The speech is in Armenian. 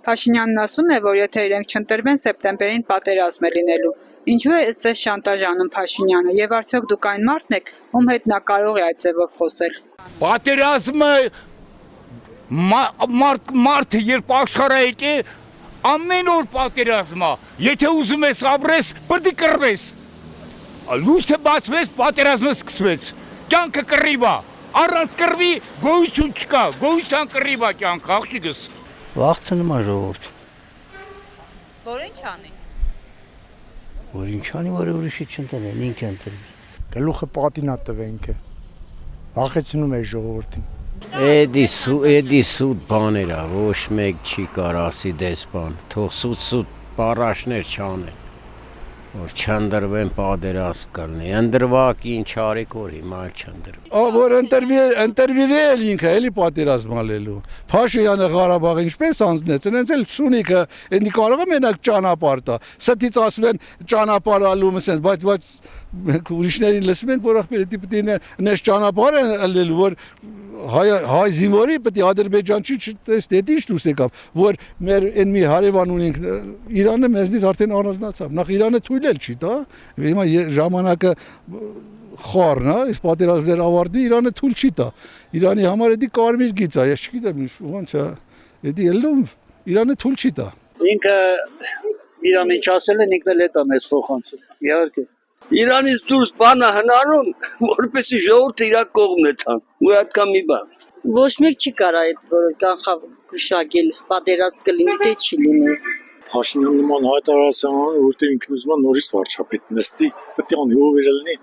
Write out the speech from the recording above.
Փաշինյանն ասում է, որ եթե իրենք չընտրվեն, սեպտեմբերին պատերազմ է լինելու։ Ինչու է ձեզ շանտաժանում Փաշինյանը եւ արդյոք դուք այն մարդն եք, ում հետ նա կարող է այդ ձևով խոսել։ Պատերազմը մարդը երբ աշխարհ եկե ամեն օր պատերազմա, եթե ուզում ես ապրես, պետք է կռվես։ Լույսը բացվեց, պատերազմը սկսվեց։ Կյանքը կռիվ է, առանց կռվի գոյություն չկա, գոյության կռիվ է կյանքը, աղջիկս։ Վախցնում է ժողովուրդ։ Որ ինչ անի։ Որ ինչ անի, որ ուրիշի չընտրեն, ինքը ընտրվի։ Գլուխը պատինա տվենք է։ Վախեցնում է ժողովրդին։ Էդի սուտ բաներ է, ոչ մեկ չի կար ասի դες բան, թող սուտ պարաշներ չանեն, որ չնդրվեն պատերազմ կլինի, ընդրվակ ինչ արեք որ հիմա չնդրվի։ Որ ընտրվի էլ ինքը էլի պատերազմ ալելու։ Փաշինյանը Ղարաբաղը ինչպես անձնեց, այնց էլ Սյունիքը ինձ կարող է մենակ ճանապարհ տա։ Ստից ասում են ճանապարհ ալում ասեն, բայց ուրիշներին լսում են, որ ախպերը պետք է նես ճանապարհ ալելու, որ հայ զինվորի պետք է ադրբեջանցի չտեստ էդ ինչ դուս եկավ, որ մեր այն մի հարևան ունենք Իրանը մեզնից արդեն առանձնացավ։ Նախ Իրանը թույլ չի տա, հիմա ժամանակը խառն է, այս պատերազմները ավարտվի, Իրանը թույլ չի տա։ Իրանի համար էդի կարմիր գիծ է, ես չգիտեմ ոնց է, էդի ելնում Իրանը թույլ չի տա։ Ինքը Իրանը ինչ ասել են, ինքն էլ է տա մեզ փոխանցել։ Իհարկե Իրանից դուրս բանը հնարում, որպեսի ժողովուրդը իր կողմն է տան։ Ու այդքան մի բան։ Ոչ մեկ չի կարա այդ որ կանխավ գուշակել, պատերազմ կլինի, թե չի լինի։ Փաշինյանը նման հայտարարության որտեղ ինքն ուզում է նորից վարչապետ նստի, պետք է անի ով լինի,